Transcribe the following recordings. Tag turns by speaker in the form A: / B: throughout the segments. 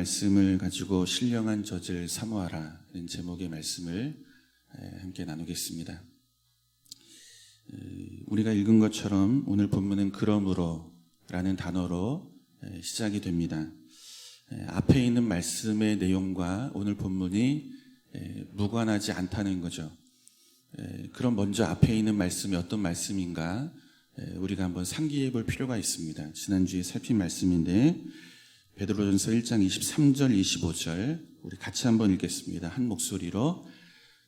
A: 말씀을 가지고 신령한 젖을 사모하라 는 제목의 말씀을 함께 나누겠습니다. 우리가 읽은 것처럼 오늘 본문은 그러므로 라는 단어로 시작이 됩니다. 앞에 있는 말씀의 내용과 오늘 본문이 무관하지 않다는 거죠. 그럼 먼저 앞에 있는 말씀이 어떤 말씀인가 우리가 한번 상기해 볼 필요가 있습니다. 지난주에 살핀 말씀인데 베드로전서 1장 23절 25절 우리 같이 한번 읽겠습니다. 한 목소리로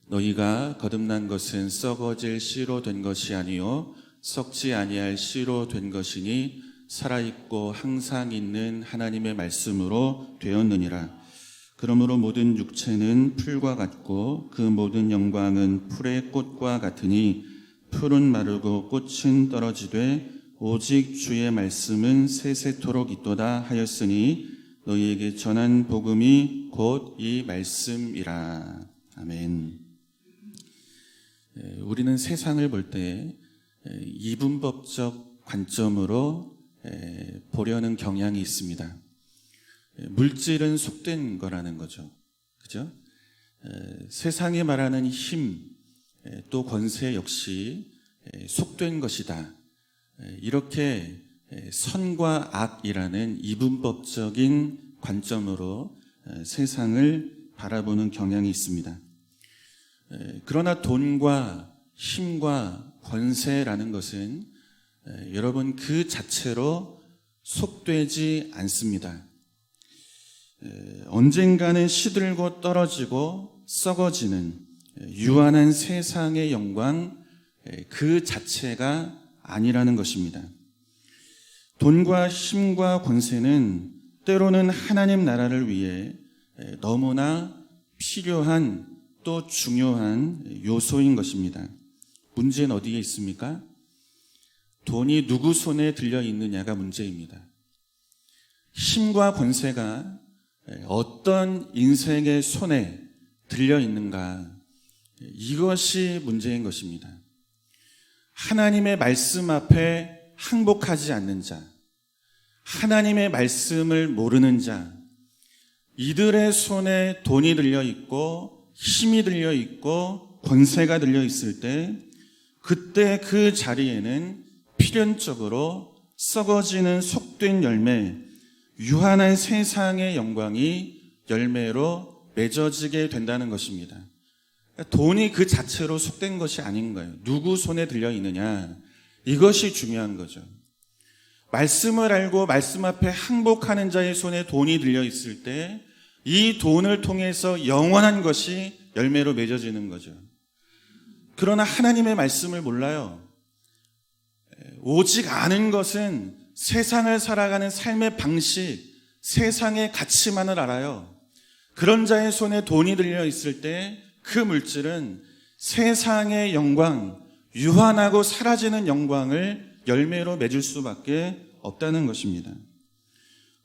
A: 너희가 거듭난 것은 썩어질 씨로 된 것이 아니요 썩지 아니할 씨로 된 것이니 살아있고 항상 있는 하나님의 말씀으로 되었느니라. 그러므로 모든 육체는 풀과 같고 그 모든 영광은 풀의 꽃과 같으니 풀은 마르고 꽃은 떨어지되 오직 주의 말씀은 세세토록 있도다 하였으니 너희에게 전한 복음이 곧 이 말씀이라. 아멘. 우리는 세상을 볼 때 이분법적 관점으로 보려는 경향이 있습니다. 물질은 속된 거라는 거죠. 그죠? 세상이 말하는 힘, 또 권세 역시 속된 것이다. 이렇게 선과 악이라는 이분법적인 관점으로 세상을 바라보는 경향이 있습니다. 그러나 돈과 힘과 권세라는 것은 여러분 그 자체로 속되지 않습니다. 언젠가는 시들고 떨어지고 썩어지는 유한한 세상의 영광 그 자체가 아니라는 것입니다. 돈과 힘과 권세는 때로는 하나님 나라를 위해 너무나 필요한 또 중요한 요소인 것입니다. 문제는 어디에 있습니까? 돈이 누구 손에 들려 있느냐가 문제입니다. 힘과 권세가 어떤 인생의 손에 들려 있는가, 이것이 문제인 것입니다. 하나님의 말씀 앞에 항복하지 않는 자, 하나님의 말씀을 모르는 자, 이들의 손에 돈이 들려 있고 힘이 들려 있고 권세가 들려 있을 때 그때 그 자리에는 필연적으로 썩어지는 속된 열매, 유한한 세상의 영광이 열매로 맺어지게 된다는 것입니다. 돈이 그 자체로 속된 것이 아닌 거예요. 누구 손에 들려 있느냐, 이것이 중요한 거죠. 말씀을 알고 말씀 앞에 항복하는 자의 손에 돈이 들려 있을 때 이 돈을 통해서 영원한 것이 열매로 맺어지는 거죠. 그러나 하나님의 말씀을 몰라요. 오직 아는 것은 세상을 살아가는 삶의 방식, 세상의 가치만을 알아요. 그런 자의 손에 돈이 들려 있을 때 그 물질은 세상의 영광, 유한하고 사라지는 영광을 열매로 맺을 수밖에 없다는 것입니다.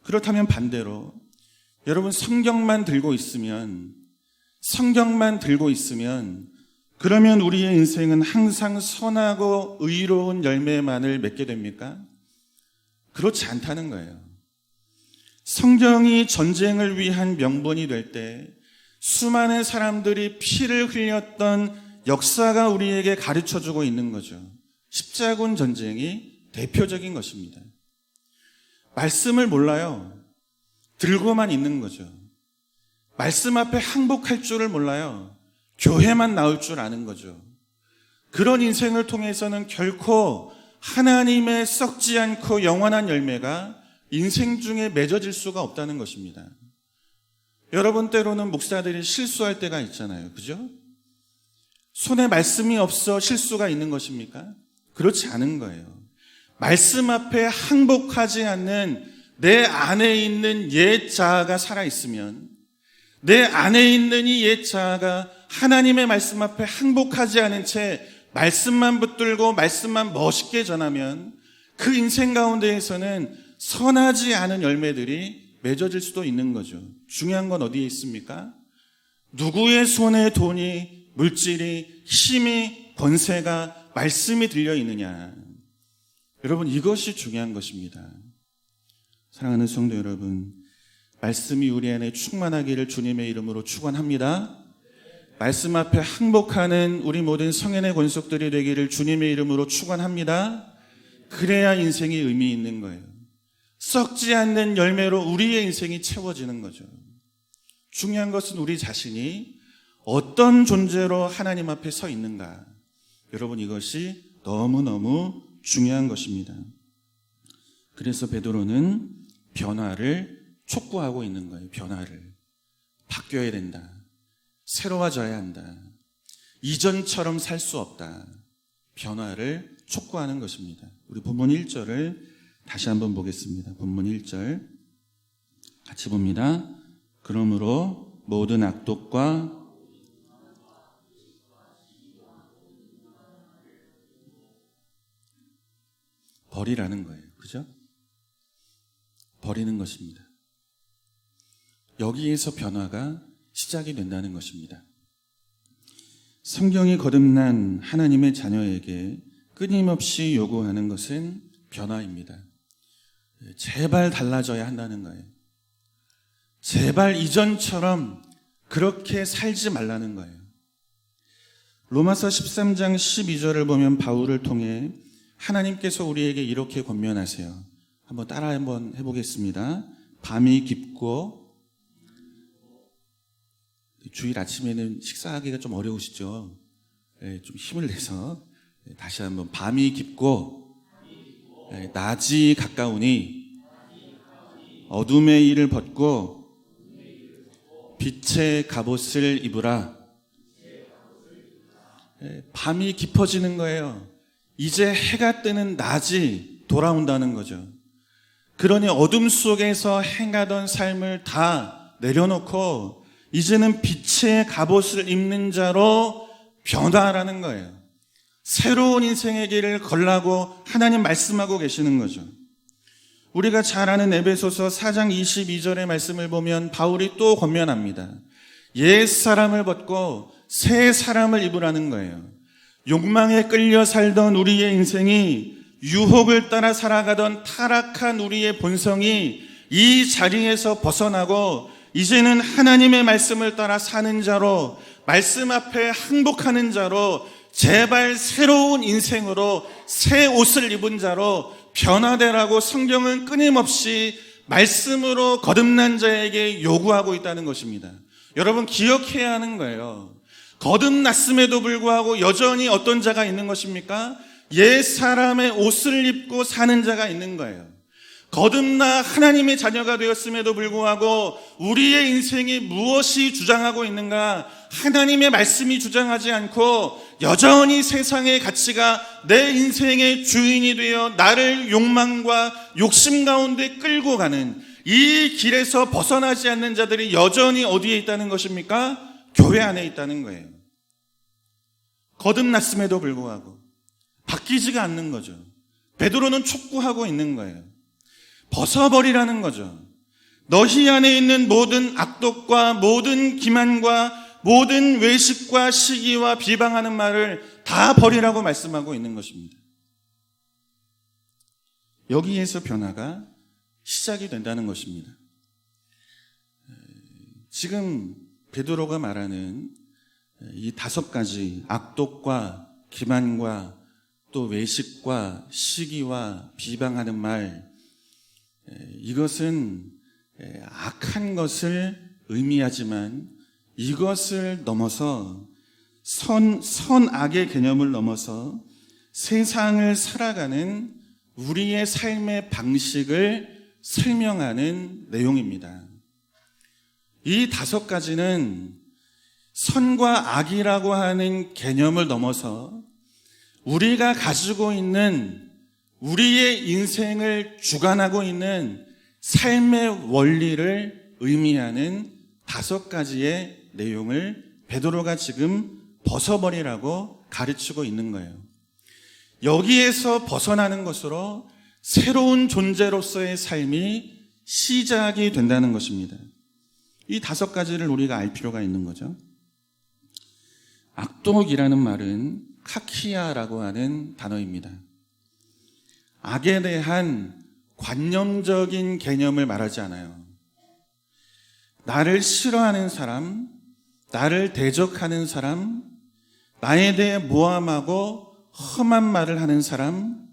A: 그렇다면 반대로 여러분 성경만 들고 있으면 그러면 우리의 인생은 항상 선하고 의로운 열매만을 맺게 됩니까? 그렇지 않다는 거예요. 성경이 전쟁을 위한 명분이 될 때 수많은 사람들이 피를 흘렸던 역사가 우리에게 가르쳐주고 있는 거죠. 십자군 전쟁이 대표적인 것입니다. 말씀을 몰라요. 들고만 있는 거죠. 말씀 앞에 항복할 줄을 몰라요. 교회만 나올 줄 아는 거죠. 그런 인생을 통해서는 결코 하나님의 썩지 않고 영원한 열매가 인생 중에 맺어질 수가 없다는 것입니다. 여러분 때로는 목사들이 실수할 때가 있잖아요. 그죠? 손에 말씀이 없어 실수가 있는 것입니까? 그렇지 않은 거예요. 말씀 앞에 항복하지 않는 내 안에 있는 옛 자아가 살아있으면, 내 안에 있는 이 옛 자아가 하나님의 말씀 앞에 항복하지 않은 채 말씀만 붙들고 말씀만 멋있게 전하면 그 인생 가운데에서는 선하지 않은 열매들이 맺어질 수도 있는 거죠. 중요한 건 어디에 있습니까? 누구의 손에 돈이, 물질이, 힘이, 권세가, 말씀이 들려 있느냐. 여러분, 이것이 중요한 것입니다. 사랑하는 성도 여러분, 말씀이 우리 안에 충만하기를 주님의 이름으로 축원합니다. 말씀 앞에 항복하는 우리 모든 성현의 권속들이 되기를 주님의 이름으로 축원합니다. 그래야 인생이 의미 있는 거예요. 썩지 않는 열매로 우리의 인생이 채워지는 거죠. 중요한 것은 우리 자신이 어떤 존재로 하나님 앞에 서 있는가. 여러분, 이것이 너무너무 중요한 것입니다. 그래서 베드로는 변화를 촉구하고 있는 거예요. 변화를. 바뀌어야 된다. 새로워져야 한다. 이전처럼 살 수 없다. 변화를 촉구하는 것입니다. 우리 본문 1절을 다시 한번 보겠습니다. 본문 1절 같이 봅니다. 그러므로 모든 악독과 버리라는 거예요. 그죠? 버리는 것입니다. 여기에서 변화가 시작이 된다는 것입니다. 성경이 거듭난 하나님의 자녀에게 끊임없이 요구하는 것은 변화입니다. 제발 달라져야 한다는 거예요. 제발 이전처럼 그렇게 살지 말라는 거예요. 로마서 13장 12절을 보면 바울을 통해 하나님께서 우리에게 이렇게 권면하세요. 한번 따라 한번 해보겠습니다. 밤이 깊고, 주일 아침에는 식사하기가 좀 어려우시죠? 네, 좀 힘을 내서 다시 한번. 밤이 깊고 낮이 가까우니 어둠의 일을 벗고 빛의 갑옷을 입으라. 밤이 깊어지는 거예요. 이제 해가 뜨는 낮이 돌아온다는 거죠. 그러니 어둠 속에서 행하던 삶을 다 내려놓고 이제는 빛의 갑옷을 입는 자로 변화하라는 거예요. 새로운 인생의 길을 걸라고 하나님 말씀하고 계시는 거죠. 우리가 잘 아는 에베소서 4장 22절의 말씀을 보면 바울이 또 권면합니다. 옛 사람을 벗고 새 사람을 입으라는 거예요. 욕망에 끌려 살던 우리의 인생이, 유혹을 따라 살아가던 타락한 우리의 본성이 이 자리에서 벗어나고 이제는 하나님의 말씀을 따라 사는 자로, 말씀 앞에 항복하는 자로, 제발 새로운 인생으로 새 옷을 입은 자로 변화되라고 성경은 끊임없이 말씀으로 거듭난 자에게 요구하고 있다는 것입니다. 여러분, 기억해야 하는 거예요. 거듭났음에도 불구하고 여전히 어떤 자가 있는 것입니까? 옛 사람의 옷을 입고 사는 자가 있는 거예요. 거듭나 하나님의 자녀가 되었음에도 불구하고 우리의 인생이 무엇이 주장하고 있는가? 하나님의 말씀이 주장하지 않고 여전히 세상의 가치가 내 인생의 주인이 되어 나를 욕망과 욕심 가운데 끌고 가는 이 길에서 벗어나지 않는 자들이 여전히 어디에 있다는 것입니까? 교회 안에 있다는 거예요. 거듭났음에도 불구하고 바뀌지가 않는 거죠. 베드로는 촉구하고 있는 거예요. 벗어버리라는 거죠. 너희 안에 있는 모든 악독과 모든 기만과 모든 외식과 시기와 비방하는 말을 다 버리라고 말씀하고 있는 것입니다. 여기에서 변화가 시작이 된다는 것입니다. 지금 베드로가 말하는 이 5가지 악독과 기만과 또 외식과 시기와 비방하는 말, 이것은 악한 것을 의미하지만 이것을 넘어서 선악의 개념을 넘어서 세상을 살아가는 우리의 삶의 방식을 설명하는 내용입니다. 이 5가지는 선과 악이라고 하는 개념을 넘어서 우리가 가지고 있는 우리의 인생을 주관하고 있는 삶의 원리를 의미하는 5가지의 내용을 베드로가 지금 벗어버리라고 가르치고 있는 거예요. 여기에서 벗어나는 것으로 새로운 존재로서의 삶이 시작이 된다는 것입니다. 이 5가지를 우리가 알 필요가 있는 거죠. 악독이라는 말은 카키아라고 하는 단어입니다. 악에 대한 관념적인 개념을 말하지 않아요. 나를 싫어하는 사람, 나를 대적하는 사람, 나에 대해 모함하고 험한 말을 하는 사람,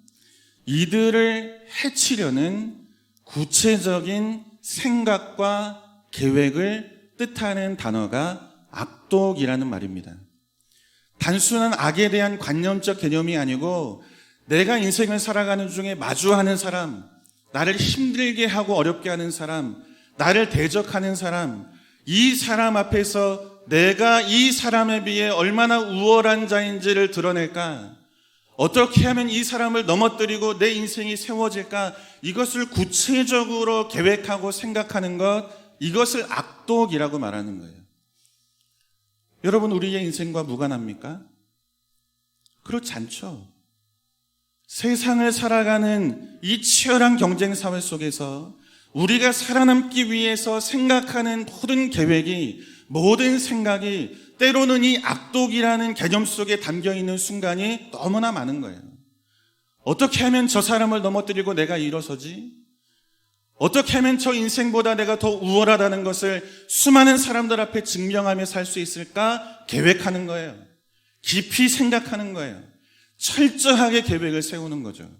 A: 이들을 해치려는 구체적인 생각과 계획을 뜻하는 단어가 악독이라는 말입니다. 단순한 악에 대한 관념적 개념이 아니고 내가 인생을 살아가는 중에 마주하는 사람, 나를 힘들게 하고 어렵게 하는 사람, 나를 대적하는 사람, 이 사람 앞에서 내가 이 사람에 비해 얼마나 우월한 자인지를 드러낼까? 어떻게 하면 이 사람을 넘어뜨리고 내 인생이 세워질까? 이것을 구체적으로 계획하고 생각하는 것, 이것을 악독이라고 말하는 거예요. 여러분, 우리의 인생과 무관합니까? 그렇지 않죠. 세상을 살아가는 이 치열한 경쟁 사회 속에서 우리가 살아남기 위해서 생각하는 모든 계획이, 모든 생각이 때로는 이 악독이라는 개념 속에 담겨있는 순간이 너무나 많은 거예요. 어떻게 하면 저 사람을 넘어뜨리고 내가 일어서지? 어떻게 하면 저 인생보다 내가 더 우월하다는 것을 수많은 사람들 앞에 증명하며 살 수 있을까? 계획하는 거예요. 깊이 생각하는 거예요. 철저하게 계획을 세우는 거죠.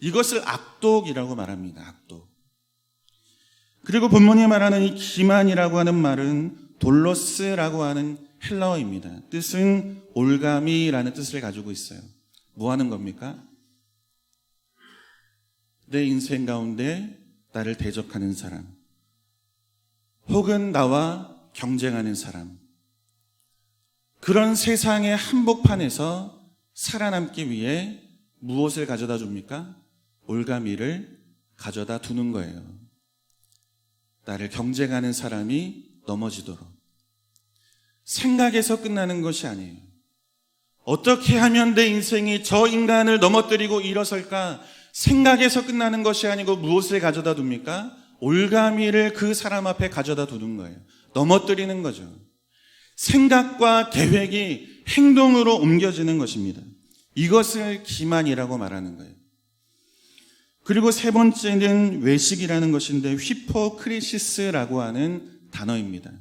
A: 이것을 악독이라고 말합니다. 악독. 그리고 본문이 말하는 이 기만이라고 하는 말은 돌로스라고 하는 헬라어입니다. 뜻은 올가미라는 뜻을 가지고 있어요. 뭐 하는 겁니까? 내 인생 가운데 나를 대적하는 사람, 혹은 나와 경쟁하는 사람, 그런 세상의 한복판에서 살아남기 위해 무엇을 가져다 줍니까? 올가미를 가져다 두는 거예요. 나를 경쟁하는 사람이 넘어지도록. 생각에서 끝나는 것이 아니에요. 어떻게 하면 내 인생이 저 인간을 넘어뜨리고 일어설까? 생각에서 끝나는 것이 아니고 무엇을 가져다 둡니까? 올가미를 그 사람 앞에 가져다 두는 거예요. 넘어뜨리는 거죠. 생각과 계획이 행동으로 옮겨지는 것입니다. 이것을 기만이라고 말하는 거예요. 그리고 세 번째는 외식이라는 것인데 휘포크리시스라고 하는 단어입니다.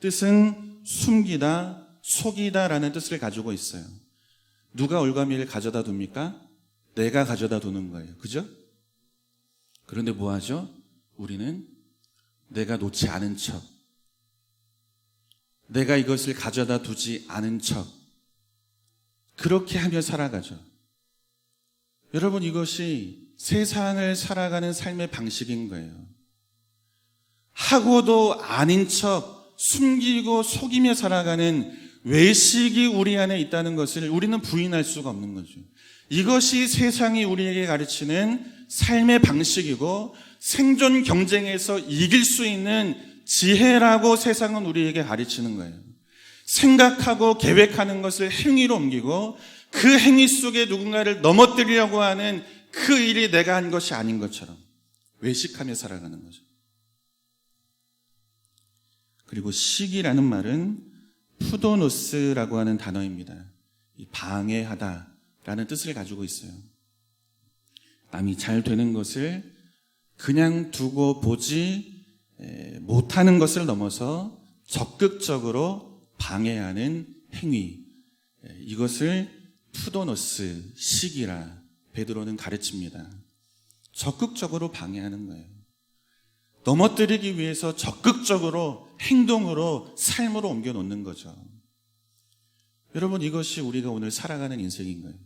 A: 뜻은 숨기다, 속이다라는 뜻을 가지고 있어요. 누가 올가미를 가져다 둡니까? 내가 가져다 두는 거예요. 그죠? 그런데 뭐 하죠? 우리는 내가 놓지 않은 척, 내가 이것을 가져다 두지 않은 척, 그렇게 하며 살아가죠. 여러분, 이것이 세상을 살아가는 삶의 방식인 거예요. 하고도 아닌 척, 숨기고 속이며 살아가는 외식이 우리 안에 있다는 것을 우리는 부인할 수가 없는 거죠. 이것이 세상이 우리에게 가르치는 삶의 방식이고 생존 경쟁에서 이길 수 있는 지혜라고 세상은 우리에게 가르치는 거예요. 생각하고 계획하는 것을 행위로 옮기고 그 행위 속에 누군가를 넘어뜨리려고 하는 그 일이 내가 한 것이 아닌 것처럼 외식하며 살아가는 거죠. 그리고 식이라는 말은 푸도노스라고 하는 단어입니다. 방해하다라는 뜻을 가지고 있어요. 남이 잘 되는 것을 그냥 두고 보지 못하는 것을 넘어서 적극적으로 방해하는 행위, 이것을 푸도노스, 식이라 베드로는 가르칩니다. 적극적으로 방해하는 거예요. 넘어뜨리기 위해서 적극적으로 행동으로 삶으로 옮겨놓는 거죠. 여러분, 이것이 우리가 오늘 살아가는 인생인 거예요.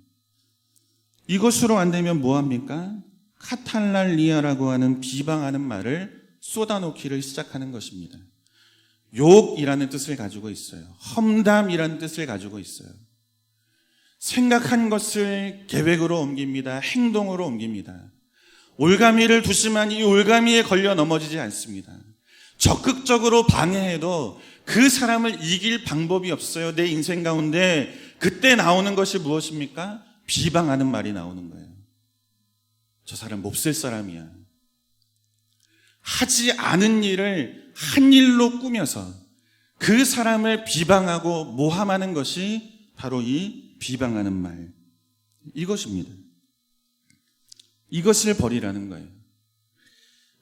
A: 이것으로 안 되면 뭐합니까? 카탈랄리아라고 하는 비방하는 말을 쏟아놓기를 시작하는 것입니다. 욕이라는 뜻을 가지고 있어요. 험담이라는 뜻을 가지고 있어요. 생각한 것을 계획으로 옮깁니다. 행동으로 옮깁니다. 올가미를 두지만 이 올가미에 걸려 넘어지지 않습니다. 적극적으로 방해해도 그 사람을 이길 방법이 없어요. 내 인생 가운데 그때 나오는 것이 무엇입니까? 비방하는 말이 나오는 거예요. 저 사람 몹쓸 사람이야. 하지 않은 일을 한 일로 꾸며서 그 사람을 비방하고 모함하는 것이 바로 이 비방하는 말, 이것입니다. 이것을 버리라는 거예요.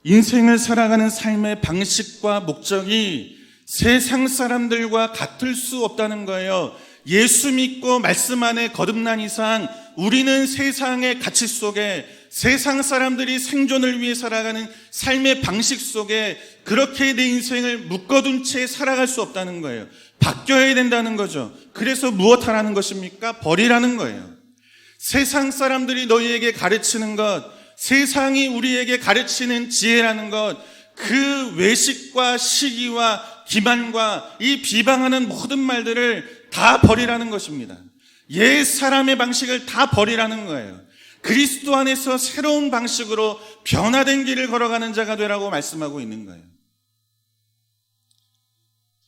A: 인생을 살아가는 삶의 방식과 목적이 세상 사람들과 같을 수 없다는 거예요. 예수 믿고 말씀 안에 거듭난 이상 우리는 세상의 가치 속에, 세상 사람들이 생존을 위해 살아가는 삶의 방식 속에 그렇게 내 인생을 묶어둔 채 살아갈 수 없다는 거예요. 바뀌어야 된다는 거죠. 그래서 무엇 하라는 것입니까? 버리라는 거예요. 세상 사람들이 너희에게 가르치는 것, 세상이 우리에게 가르치는 지혜라는 것, 그 외식과 시기와 기만과 이 비방하는 모든 말들을 다 버리라는 것입니다. 옛 사람의 방식을 다 버리라는 거예요. 그리스도 안에서 새로운 방식으로 변화된 길을 걸어가는 자가 되라고 말씀하고 있는 거예요.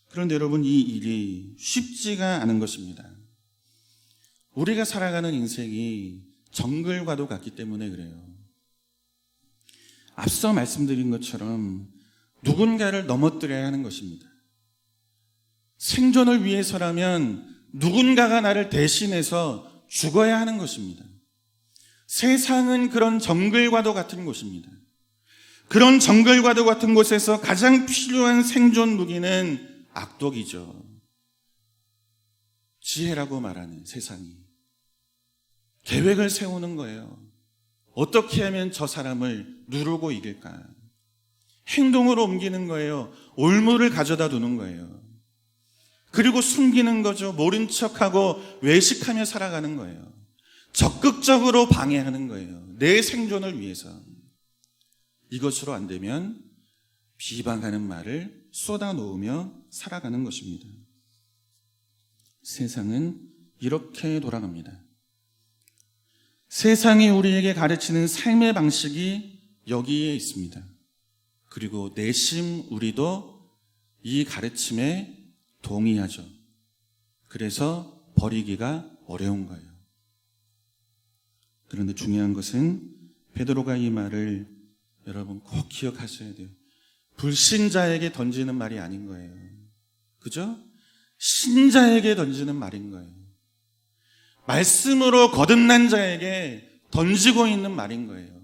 A: 그런데 여러분, 이 일이 쉽지가 않은 것입니다. 우리가 살아가는 인생이 정글과도 같기 때문에 그래요. 앞서 말씀드린 것처럼 누군가를 넘어뜨려야 하는 것입니다. 생존을 위해서라면 누군가가 나를 대신해서 죽어야 하는 것입니다. 세상은 그런 정글과도 같은 곳입니다. 그런 정글과도 같은 곳에서 가장 필요한 생존 무기는 악독이죠. 지혜라고 말하는 세상이 계획을 세우는 거예요. 어떻게 하면 저 사람을 누르고 이길까? 행동으로 옮기는 거예요. 올무를 가져다 두는 거예요. 그리고 숨기는 거죠. 모른 척하고 외식하며 살아가는 거예요. 적극적으로 방해하는 거예요. 내 생존을 위해서. 이것으로 안 되면 비방하는 말을 쏟아놓으며 살아가는 것입니다. 세상은 이렇게 돌아갑니다. 세상이 우리에게 가르치는 삶의 방식이 여기에 있습니다. 그리고 내심 우리도 이 가르침에 동의하죠. 그래서 버리기가 어려운 거예요. 그런데 중요한 것은 베드로가 이 말을 여러분 꼭 기억하셔야 돼요. 불신자에게 던지는 말이 아닌 거예요. 그죠? 신자에게 던지는 말인 거예요. 말씀으로 거듭난 자에게 던지고 있는 말인 거예요.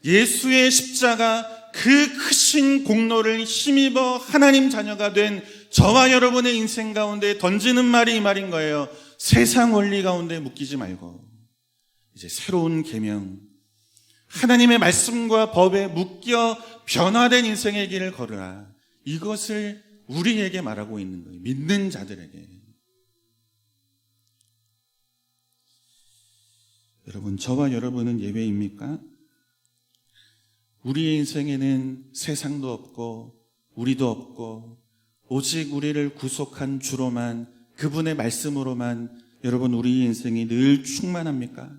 A: 예수의 십자가 그 크신 공로를 힘입어 하나님 자녀가 된 저와 여러분의 인생 가운데 던지는 말이 이 말인 거예요. 세상 원리 가운데 묶이지 말고 이제 새로운 계명, 하나님의 말씀과 법에 묶여 변화된 인생의 길을 걸으라. 이것을 우리에게 말하고 있는 거예요. 믿는 자들에게. 여러분, 저와 여러분은 예외입니까? 우리의 인생에는 세상도 없고 우리도 없고 오직 우리를 구속한 주로만, 그분의 말씀으로만 여러분 우리 인생이 늘 충만합니까?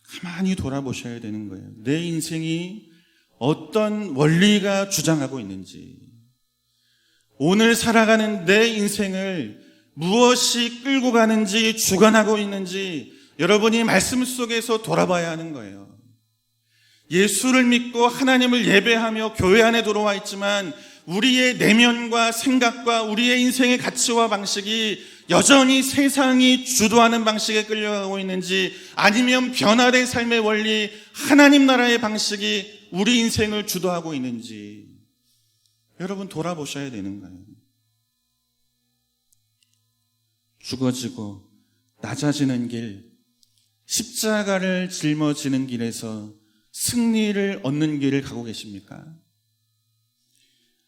A: 가만히 돌아보셔야 되는 거예요. 내 인생이 어떤 원리가 주장하고 있는지, 오늘 살아가는 내 인생을 무엇이 끌고 가는지, 주관하고 있는지 여러분이 말씀 속에서 돌아봐야 하는 거예요. 예수를 믿고 하나님을 예배하며 교회 안에 들어와 있지만 우리의 내면과 생각과 우리의 인생의 가치와 방식이 여전히 세상이 주도하는 방식에 끌려가고 있는지, 아니면 변화된 삶의 원리, 하나님 나라의 방식이 우리 인생을 주도하고 있는지 여러분 돌아보셔야 되는 거예요. 죽어지고 낮아지는 길, 십자가를 짊어지는 길에서 승리를 얻는 길을 가고 계십니까?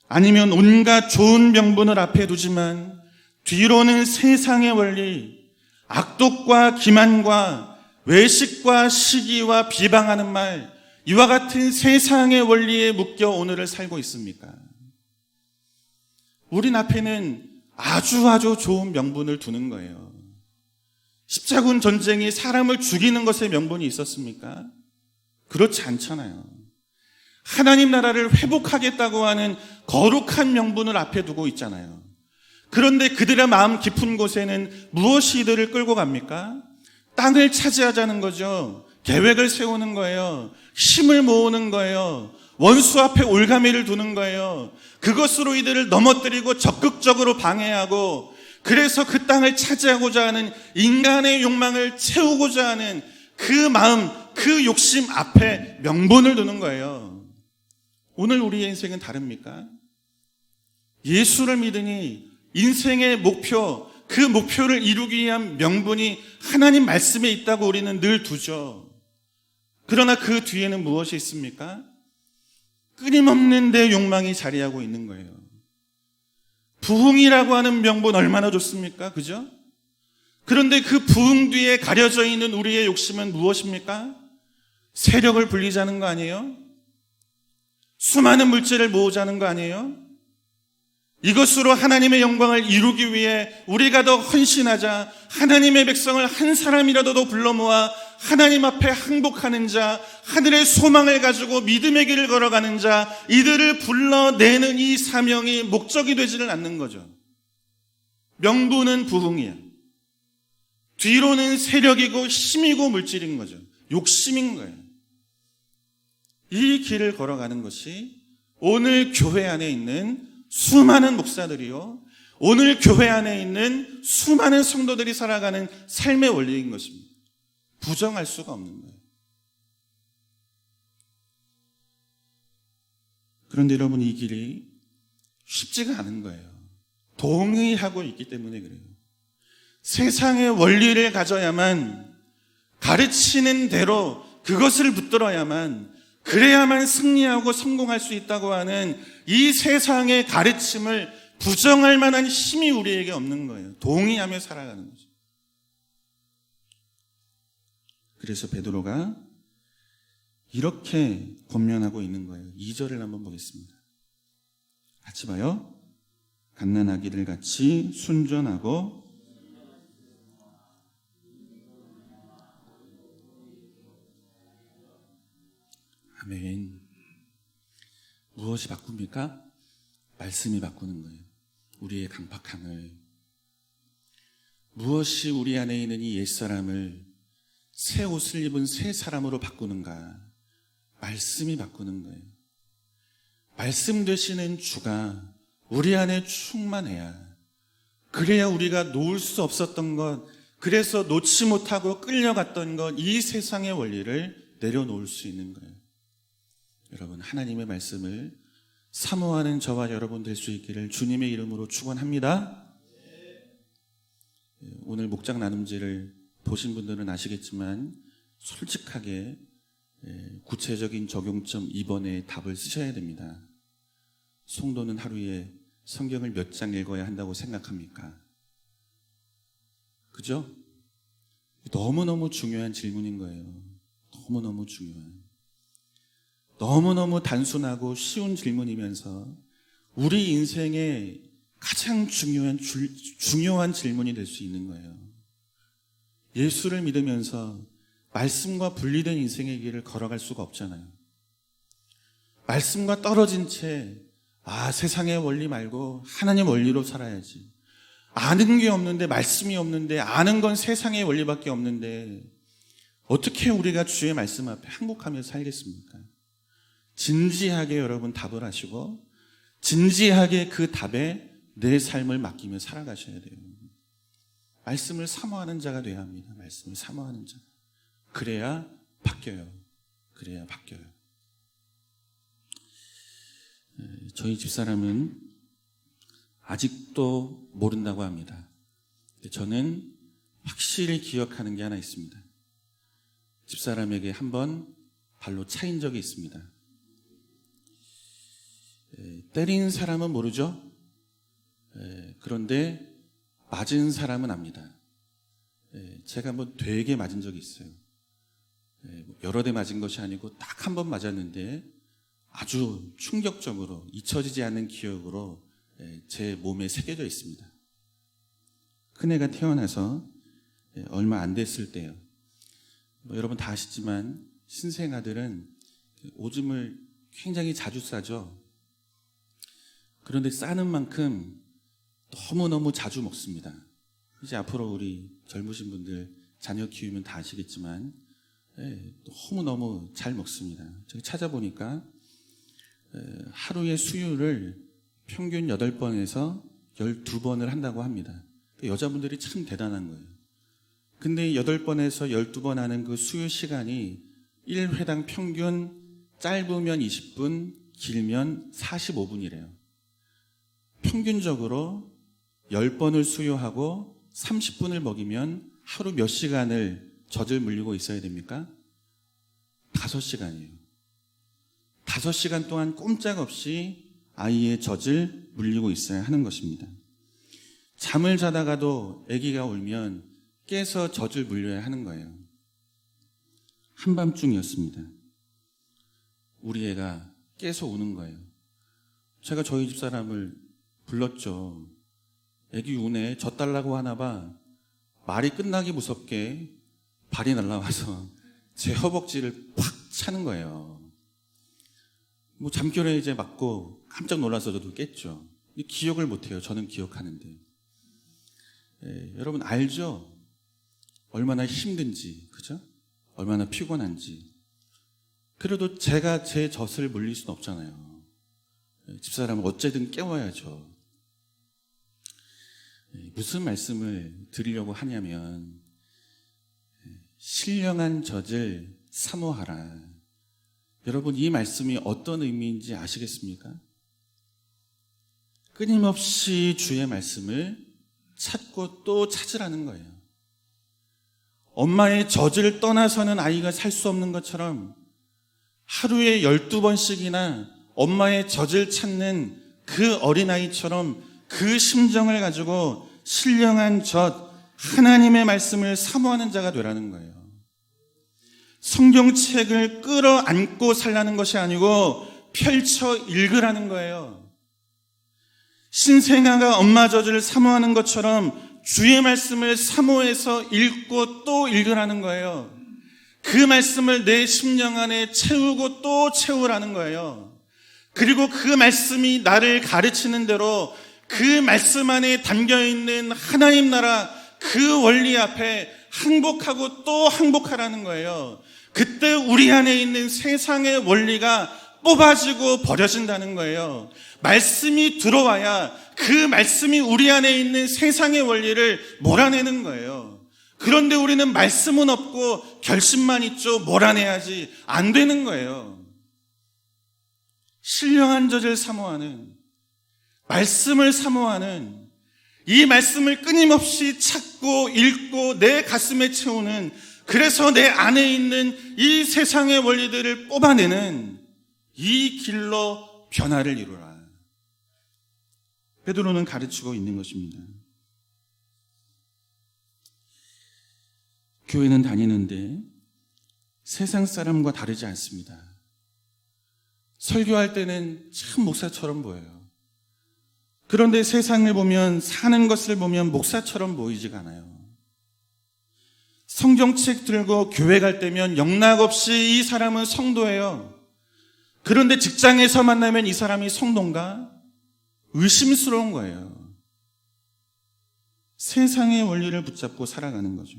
A: 아니면 온갖 좋은 명분을 앞에 두지만 뒤로는 세상의 원리, 악독과 기만과 외식과 시기와 비방하는 말, 이와 같은 세상의 원리에 묶여 오늘을 살고 있습니까? 우린 앞에는 아주 좋은 명분을 두는 거예요. 십자군 전쟁이 사람을 죽이는 것에 명분이 있었습니까? 그렇지 않잖아요. 하나님 나라를 회복하겠다고 하는 거룩한 명분을 앞에 두고 있잖아요. 그런데 그들의 마음 깊은 곳에는 무엇이 이들을 끌고 갑니까? 땅을 차지하자는 거죠. 계획을 세우는 거예요. 힘을 모으는 거예요. 원수 앞에 올가미를 두는 거예요. 그것으로 이들을 넘어뜨리고 적극적으로 방해하고, 그래서 그 땅을 차지하고자 하는 인간의 욕망을 채우고자 하는 그 마음, 그 욕심 앞에 명분을 두는 거예요. 오늘 우리의 인생은 다릅니까? 예수를 믿으니 인생의 목표, 그 목표를 이루기 위한 명분이 하나님 말씀에 있다고 우리는 늘 두죠. 그러나 그 뒤에는 무엇이 있습니까? 끊임없는 내 욕망이 자리하고 있는 거예요. 부흥이라고 하는 명분 얼마나 좋습니까? 그죠? 그런데 그 부흥 뒤에 가려져 있는 우리의 욕심은 무엇입니까? 세력을 불리자는 거 아니에요? 수많은 물질을 모으자는 거 아니에요? 이것으로 하나님의 영광을 이루기 위해 우리가 더 헌신하자, 하나님의 백성을 한 사람이라도 더 불러 모아 하나님 앞에 항복하는 자, 하늘의 소망을 가지고 믿음의 길을 걸어가는 자, 이들을 불러내는 이 사명이 목적이 되지는 않는 거죠. 명분은 부흥이야. 뒤로는 세력이고 힘이고 물질인 거죠. 욕심인 거예요. 이 길을 걸어가는 것이 오늘 교회 안에 있는 수많은 목사들이요, 오늘 교회 안에 있는 수많은 성도들이 살아가는 삶의 원리인 것입니다. 부정할 수가 없는 거예요. 그런데 여러분, 이 길이 쉽지가 않은 거예요. 동의하고 있기 때문에 그래요. 세상의 원리를 가져야만, 가르치는 대로 그것을 붙들어야만, 그래야만 승리하고 성공할 수 있다고 하는 이 세상의 가르침을 부정할 만한 힘이 우리에게 없는 거예요. 동의하며 살아가는 거죠. 그래서 베드로가 이렇게 권면하고 있는 거예요. 2절을 한번 보겠습니다. 같이 봐요. 갓난아기들 같이 순전하고 아멘. 무엇이 바꿉니까? 말씀이 바꾸는 거예요. 우리의 강팍함을. 무엇이 우리 안에 있는 이 옛사람을 새 옷을 입은 새 사람으로 바꾸는가? 말씀이 바꾸는 거예요. 말씀 되시는 주가 우리 안에 충만해야, 그래야 우리가 놓을 수 없었던 것, 그래서 놓지 못하고 끌려갔던 것, 이 세상의 원리를 내려놓을 수 있는 거예요. 여러분, 하나님의 말씀을 사모하는 저와 여러분 될 수 있기를 주님의 이름으로 축원합니다. 오늘 목장 나눔지를 보신 분들은 아시겠지만 솔직하게 구체적인 적용점 2번에 답을 쓰셔야 됩니다. 성도는 하루에 성경을 몇 장 읽어야 한다고 생각합니까? 그죠? 너무너무 중요한 질문인 거예요. 너무너무 중요한. 너무너무 단순하고 쉬운 질문이면서 우리 인생의 가장 중요한 질문이 될 수 있는 거예요. 예수를 믿으면서 말씀과 분리된 인생의 길을 걸어갈 수가 없잖아요. 말씀과 떨어진 채 세상의 원리 말고 하나님 원리로 살아야지. 아는 게 없는데, 말씀이 없는데, 아는 건 세상의 원리밖에 없는데 어떻게 우리가 주의 말씀 앞에 항복하며 살겠습니까? 진지하게 여러분 답을 하시고 진지하게 그 답에 내 삶을 맡기며 살아가셔야 돼요. 말씀을 사모하는 자가 돼야 합니다. 말씀을 사모하는 자. 그래야 바뀌어요. 그래야 바뀌어요. 저희 집사람은 아직도 모른다고 합니다. 저는 확실히 기억하는 게 하나 있습니다. 집사람에게 한번 발로 차인 적이 있습니다. 때린 사람은 모르죠. 그런데 맞은 사람은 압니다. 제가 한번 되게 맞은 적이 있어요. 여러 대 맞은 것이 아니고 딱 한 번 맞았는데 아주 충격적으로 잊혀지지 않는 기억으로 제 몸에 새겨져 있습니다. 큰애가 태어나서 얼마 안 됐을 때요. 여러분 다 아시지만 신생아들은 오줌을 굉장히 자주 싸죠. 그런데 싸는 만큼 너무너무 자주 먹습니다. 이제 앞으로 우리 젊으신 분들 자녀 키우면 다 아시겠지만 너무너무 잘 먹습니다. 제가 찾아보니까 하루의 수유를 평균 8번에서 12번을 한다고 합니다. 여자분들이 참 대단한 거예요. 근데 8번에서 12번 하는 그 수유 시간이 1회당 평균 짧으면 20분, 길면 45분이래요. 평균적으로 10번을 수유하고 30분을 먹이면 하루 몇 시간을 젖을 물리고 있어야 됩니까? 5시간이에요. 5시간 동안 꼼짝없이 아이의 젖을 물리고 있어야 하는 것입니다. 잠을 자다가도 아기가 울면 깨서 젖을 물려야 하는 거예요. 한밤중이었습니다. 우리 애가 깨서 우는 거예요. 제가 저희 집사람을 불렀죠. 애기 우네, 젖 달라고 하나 봐. 말이 끝나기 무섭게 발이 날라와서 제 허벅지를 팍 차는 거예요. 뭐 잠결에 이제 맞고 깜짝 놀라서 저도 깼죠. 기억을 못해요. 저는 기억하는데. 여러분 알죠? 얼마나 힘든지, 그죠? 얼마나 피곤한지. 그래도 제가 제 젖을 물릴 수는 없잖아요. 집사람을 어쨌든 깨워야죠. 무슨 말씀을 드리려고 하냐면 신령한 젖을 사모하라. 여러분 이 말씀이 어떤 의미인지 아시겠습니까? 끊임없이 주의 말씀을 찾고 또 찾으라는 거예요. 엄마의 젖을 떠나서는 아이가 살 수 없는 것처럼 하루에 12번씩이나 엄마의 젖을 찾는 그 어린아이처럼 그 심정을 가지고 신령한 젖, 하나님의 말씀을 사모하는 자가 되라는 거예요. 성경책을 끌어안고 살라는 것이 아니고 펼쳐 읽으라는 거예요. 신생아가 엄마 젖을 사모하는 것처럼 주의 말씀을 사모해서 읽고 또 읽으라는 거예요. 그 말씀을 내 심령 안에 채우고 또 채우라는 거예요. 그리고 그 말씀이 나를 가르치는 대로 그 말씀 안에 담겨있는 하나님 나라 그 원리 앞에 항복하고 또 항복하라는 거예요. 그때 우리 안에 있는 세상의 원리가 뽑아지고 버려진다는 거예요. 말씀이 들어와야 그 말씀이 우리 안에 있는 세상의 원리를 몰아내는 거예요. 그런데 우리는 말씀은 없고 결심만 있죠. 몰아내야지 안 되는 거예요. 신령한 젖을 사모하는, 말씀을 사모하는, 이 말씀을 끊임없이 찾고 읽고 내 가슴에 채우는, 그래서 내 안에 있는 이 세상의 원리들을 뽑아내는 이 길로 변화를 이루라. 베드로는 가르치고 있는 것입니다. 교회는 다니는데 세상 사람과 다르지 않습니다. 설교할 때는 참 목사처럼 보여요. 그런데 세상을 보면, 사는 것을 보면 목사처럼 보이지가 않아요. 성경책 들고 교회 갈 때면 영락없이 이 사람은 성도예요. 그런데 직장에서 만나면 이 사람이 성도인가? 의심스러운 거예요. 세상의 원리를 붙잡고 살아가는 거죠.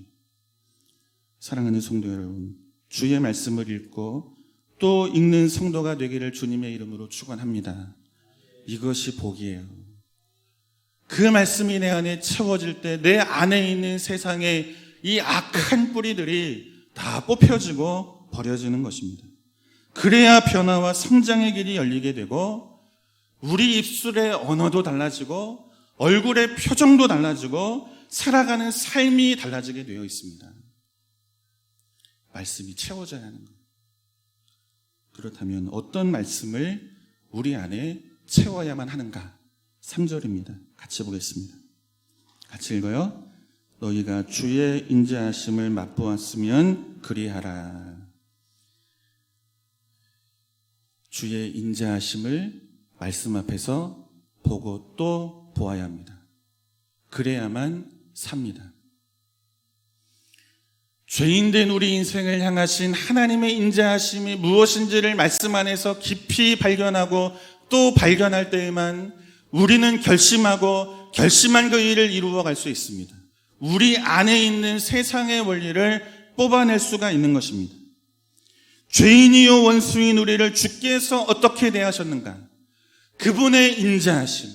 A: 사랑하는 성도 여러분, 주의 말씀을 읽고 또 읽는 성도가 되기를 주님의 이름으로 축원합니다. 이것이 복이에요. 그 말씀이 내 안에 채워질 때 내 안에 있는 세상의 이 악한 뿌리들이 다 뽑혀지고 버려지는 것입니다. 그래야 변화와 성장의 길이 열리게 되고 우리 입술의 언어도 달라지고 얼굴의 표정도 달라지고 살아가는 삶이 달라지게 되어 있습니다. 말씀이 채워져야 하는 거예요. 그렇다면 어떤 말씀을 우리 안에 채워야만 하는가? 3절입니다. 같이 보겠습니다. 같이 읽어요. 너희가 주의 인자하심을 맛보았으면 그리하라. 주의 인자하심을 말씀 앞에서 보고 또 보아야 합니다. 그래야만 삽니다. 죄인된 우리 인생을 향하신 하나님의 인자하심이 무엇인지를 말씀 안에서 깊이 발견하고 또 발견할 때에만 우리는 결심하고 결심한 그 일을 이루어 갈 수 있습니다. 우리 안에 있는 세상의 원리를 뽑아낼 수가 있는 것입니다. 죄인이요 원수인 우리를 주께서 어떻게 대하셨는가? 그분의 인자하심,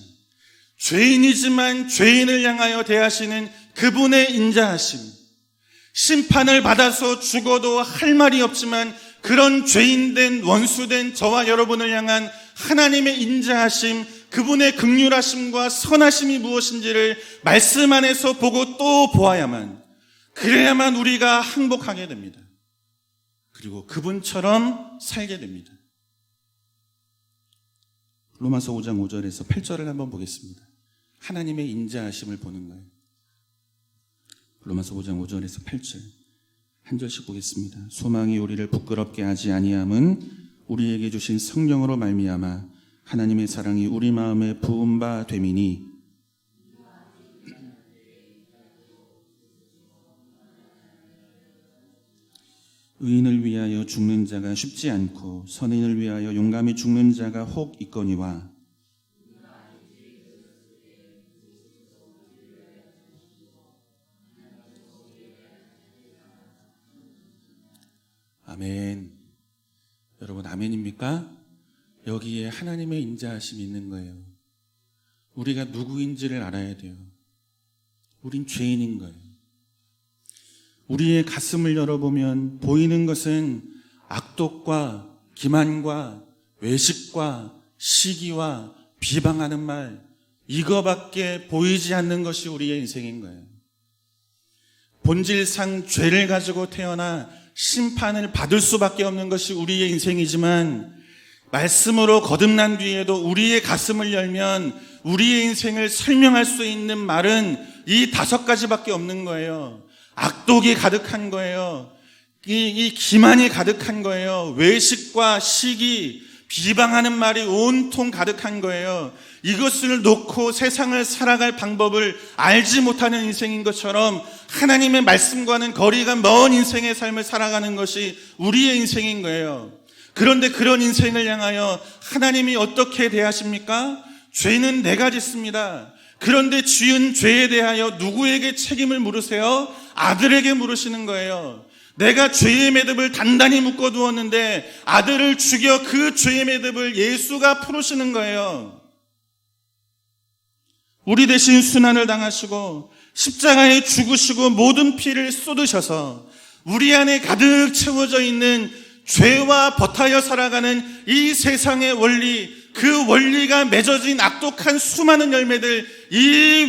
A: 죄인이지만 죄인을 향하여 대하시는 그분의 인자하심, 심판을 받아서 죽어도 할 말이 없지만 그런 죄인된 원수된 저와 여러분을 향한 하나님의 인자하심, 그분의 긍휼하심과 선하심이 무엇인지를 말씀 안에서 보고 또 보아야만, 그래야만 우리가 항복하게 됩니다. 그리고 그분처럼 살게 됩니다. 로마서 5장 5절에서 8절을 한번 보겠습니다. 하나님의 인자하심을 보는 거예요. 로마서 5장 5절에서 8절 한 절씩 보겠습니다. 소망이 우리를 부끄럽게 하지 아니함은 우리에게 주신 성령으로 말미암아 하나님의 사랑이 우리 마음에 부은 바 됨이니, 의인을 위하여 죽는 자가 쉽지 않고 선인을 위하여 용감히 죽는 자가 혹 있거니와, 아멘. 여러분, 아멘입니까? 여기에 하나님의 인자하심이 있는 거예요. 우리가 누구인지를 알아야 돼요. 우린 죄인인 거예요. 우리의 가슴을 열어보면 보이는 것은 악독과 기만과 외식과 시기와 비방하는 말, 이거밖에 보이지 않는 것이 우리의 인생인 거예요. 본질상 죄를 가지고 태어나 심판을 받을 수밖에 없는 것이 우리의 인생이지만, 말씀으로 거듭난 뒤에도 우리의 가슴을 열면 우리의 인생을 설명할 수 있는 말은 이 5가지밖에 없는 거예요. 악독이 가득한 거예요. 이 기만이 가득한 거예요. 외식과 시기, 비방하는 말이 온통 가득한 거예요. 이것을 놓고 세상을 살아갈 방법을 알지 못하는 인생인 것처럼 하나님의 말씀과는 거리가 먼 인생의 삶을 살아가는 것이 우리의 인생인 거예요. 그런데 그런 인생을 향하여 하나님이 어떻게 대하십니까? 죄는 내가 짓습니다. 그런데 지은 죄에 대하여 누구에게 책임을 물으세요? 아들에게 물으시는 거예요. 내가 죄의 매듭을 단단히 묶어두었는데 아들을 죽여 그 죄의 매듭을 예수가 풀으시는 거예요. 우리 대신 순환을 당하시고 십자가에 죽으시고 모든 피를 쏟으셔서 우리 안에 가득 채워져 있는 죄와 버타여 살아가는 이 세상의 원리, 그 원리가 맺어진 악독한 수많은 열매들, 이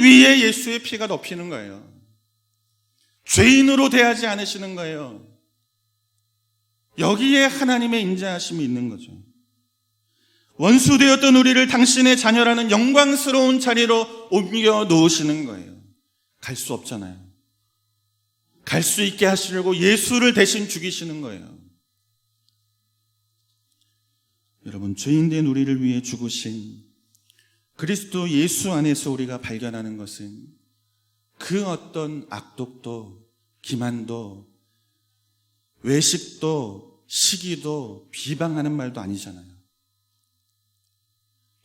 A: 위에 예수의 피가 덮이는 거예요. 죄인으로 대하지 않으시는 거예요. 여기에 하나님의 인자하심이 있는 거죠. 원수되었던 우리를 당신의 자녀라는 영광스러운 자리로 옮겨 놓으시는 거예요. 갈 수 없잖아요. 갈 수 있게 하시려고 예수를 대신 죽이시는 거예요. 여러분, 죄인된 우리를 위해 죽으신 그리스도 예수 안에서 우리가 발견하는 것은 그 어떤 악독도 기만도 외식도 시기도 비방하는 말도 아니잖아요.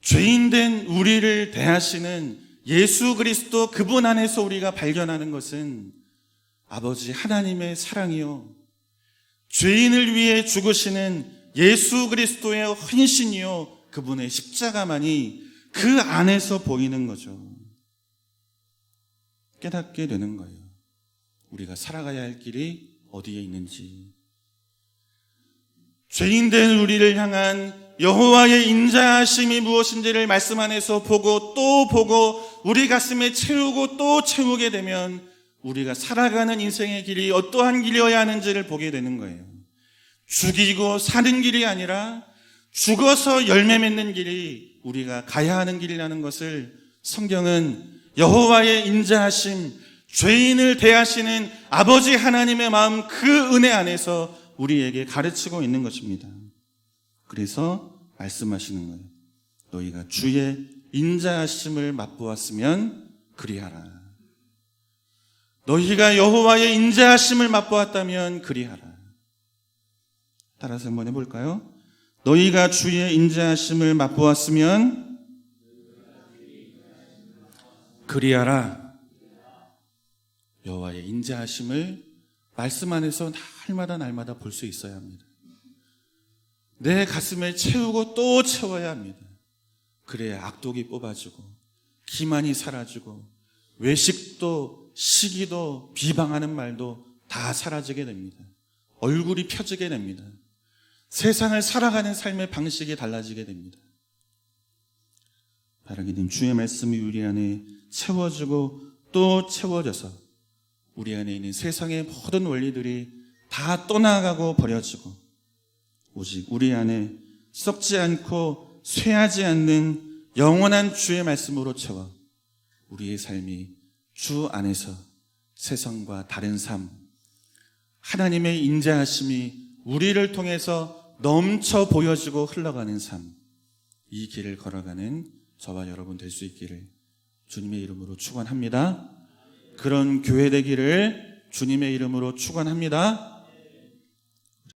A: 죄인된 우리를 대하시는 예수 그리스도 그분 안에서 우리가 발견하는 것은 아버지 하나님의 사랑이요, 죄인을 위해 죽으시는 예수 그리스도의 헌신이요, 그분의 십자가만이 그 안에서 보이는 거죠. 깨닫게 되는 거예요. 우리가 살아가야 할 길이 어디에 있는지. 죄인된 우리를 향한 여호와의 인자하심이 무엇인지를 말씀 안에서 보고 또 보고 우리 가슴에 채우고 또 채우게 되면 우리가 살아가는 인생의 길이 어떠한 길이어야 하는지를 보게 되는 거예요. 죽이고 사는 길이 아니라 죽어서 열매 맺는 길이 우리가 가야 하는 길이라는 것을 성경은 여호와의 인자하심, 죄인을 대하시는 아버지 하나님의 마음, 그 은혜 안에서 우리에게 가르치고 있는 것입니다. 그래서 말씀하시는 거예요. 너희가 주의 인자하심을 맛보았으면 그리하라. 너희가 여호와의 인자하심을 맛보았다면 그리하라. 따라서 한번 해볼까요? 너희가 주의 인자하심을 맛보았으면 그리하라. 여호와의 인자하심을 말씀 안에서 날마다 볼 수 있어야 합니다. 내 가슴에 채우고 또 채워야 합니다. 그래야 악독이 뽑아지고 기만이 사라지고 외식도 시기도 비방하는 말도 다 사라지게 됩니다. 얼굴이 펴지게 됩니다. 세상을 살아가는 삶의 방식이 달라지게 됩니다. 바라게 된 주의 말씀이 우리 안에 채워지고 또 채워져서 우리 안에 있는 세상의 모든 원리들이 다 떠나가고 버려지고 오직 우리 안에 썩지 않고 쇠하지 않는 영원한 주의 말씀으로 채워 우리의 삶이 주 안에서 세상과 다른 삶, 하나님의 인자하심이 우리를 통해서 넘쳐 보여지고 흘러가는 삶, 이 길을 걸어가는 저와 여러분 될 수 있기를 주님의 이름으로 축원합니다. 그런 교회 되기를 주님의 이름으로 축원합니다.